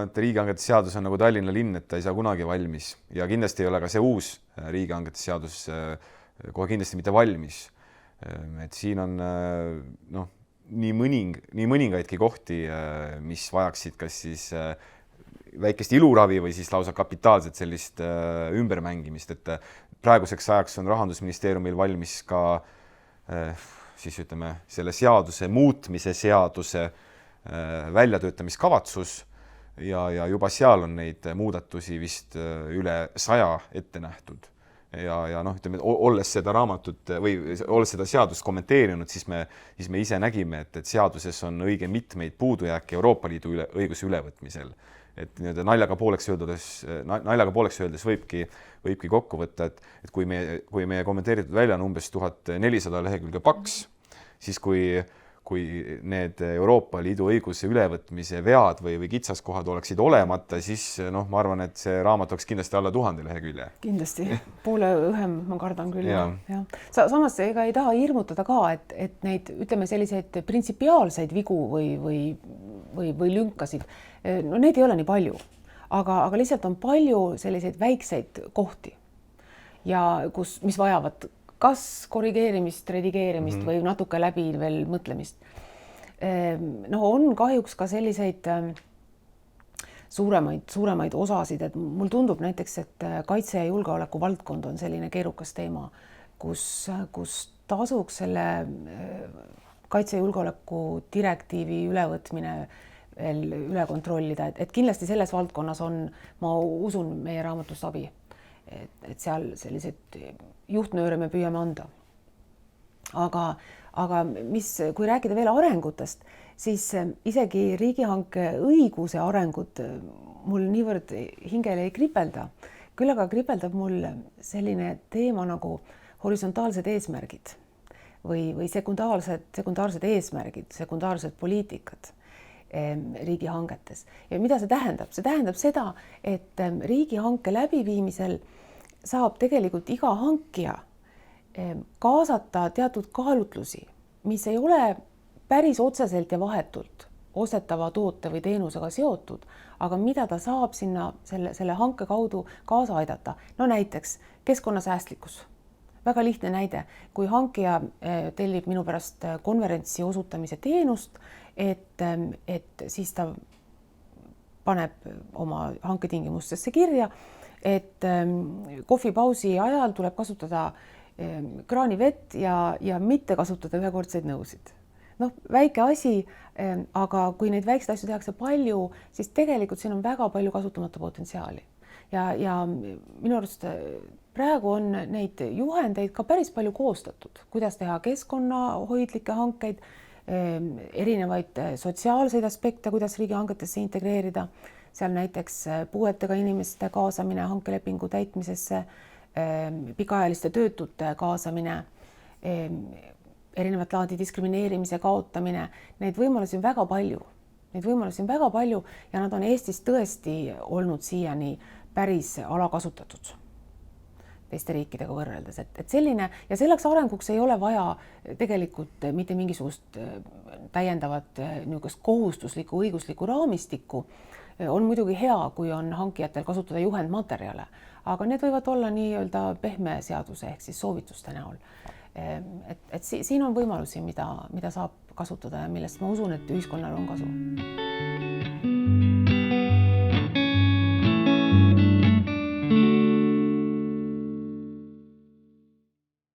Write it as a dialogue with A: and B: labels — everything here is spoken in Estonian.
A: arvan, et riigihangete seadus on nagu Tallinna linn, et ta ei saa kunagi valmis ja kindlasti ei ole ka see uus riigihangete seadus kohe kindlasti mitte valmis. Et siin on nii mõningaidki kohti, mis vajaksid kas siis väikest iluravi või siis lausa kapitaalset sellist ümbermängimist, et praeguseks ajaks on Rahandusministeeriumil valmis ka siis ütleme selle seaduse muutmise seaduse väljatöötamiskavatsus ja juba seal on neid muudatusi vist üle 100 ette nähtud. Ja ütleme, olles seda raamatut või olles seda seadust kommenteerinud, siis me ise nägime, et seaduses on õige mitmeid puudujääke Euroopa Liidu õiguse ülevõtmisel. Et naljaga pooleks öeldes võibki kokku võtta, et kui meie kommenteeritud välja on umbes 1400 lehekülge paks, siis kui need Euroopa Liidu õiguse ülevõtmise vead või kitsaskohad oleksid olemata, siis ma arvan, et see raamat oleks kindlasti alla 1000 lehekülje.
B: Kindlasti, poole õhem ma kardan küll. Ja. Samas ega ei taha hirmutada ka, et neid, ütleme, selliseid printsipiaalseid vigu või lünkasid, neid ei ole nii palju, aga lihtsalt on palju selliseid väikseid kohti ja mis vajavad kas korrigeerimist, redigeerimist või natuke läbi veel mõtlemist. On kahjuks ka selliseid suuremaid osasid, et mul tundub näiteks, et kaitse ja julgeoleku valdkond on selline keerukas teema, kus tasuks selle kaitse ja julgeoleku direktiivi ülevõtmine veel üle kontrollida, et kindlasti selles valdkonnas on, ma usun, meie raamatust abi. Et seal sellised juhtnööre me püüame anda. Aga kui rääkida veel arengutest, siis isegi riigihanke õiguse arengud mul niivõrd hingele ei kripelda. Küll aga kripeldab mul selline teema nagu horisontaalsed eesmärgid või sekundaarsed eesmärgid, sekundaarsed poliitikad riigihangetes. Ja mida see tähendab? See tähendab seda, et riigihanke läbiviimisel saab tegelikult iga hankija kaasata teatud kaalutlusi, mis ei ole päris otseselt ja vahetult ostetava toote või teenusega seotud, aga mida ta saab sinna selle hanke kaudu kaasa aidata. Näiteks keskkonnasäästlikkus. Väga lihtne näide, kui hankija tellib minu pärast konverentsi osutamise teenust, et siis ta paneb oma hanketingimustesse kirja, et kohvipausi ajal tuleb kasutada kraanivett ja mitte kasutada ühekordseid nõusid. Väike asi, aga kui neid väikseid asju tehakse palju, siis tegelikult siin on väga palju kasutamata potentsiaali. Ja minu arust praegu on neid juhendeid ka päris palju koostatud, kuidas teha keskkonnahoidlikke hankeid, erinevaid sotsiaalseid aspekte, kuidas riigihangetesse integreerida. Seal näiteks puuetega inimeste kaasamine hankelepingu täitmisesse, pikaajaliste töötute kaasamine, erinevat laadi diskrimineerimise kaotamine. Neid võimalusi on väga palju ja nad on Eestis tõesti olnud siiani päris alakasutatud teiste riikidega võrreldes. Et selline ja selleks arenguks ei ole vaja tegelikult mitte mingisugust täiendavat kohustuslikku õiguslikku raamistikku. On muidugi hea, kui on hankijatel kasutada juhendmaterjale, aga need võivad olla nii-öelda pehme seaduse ehk siis soovituste näol. Et siin on võimalusi, mida saab kasutada ja millest ma usun, et ühiskonnal on kasu.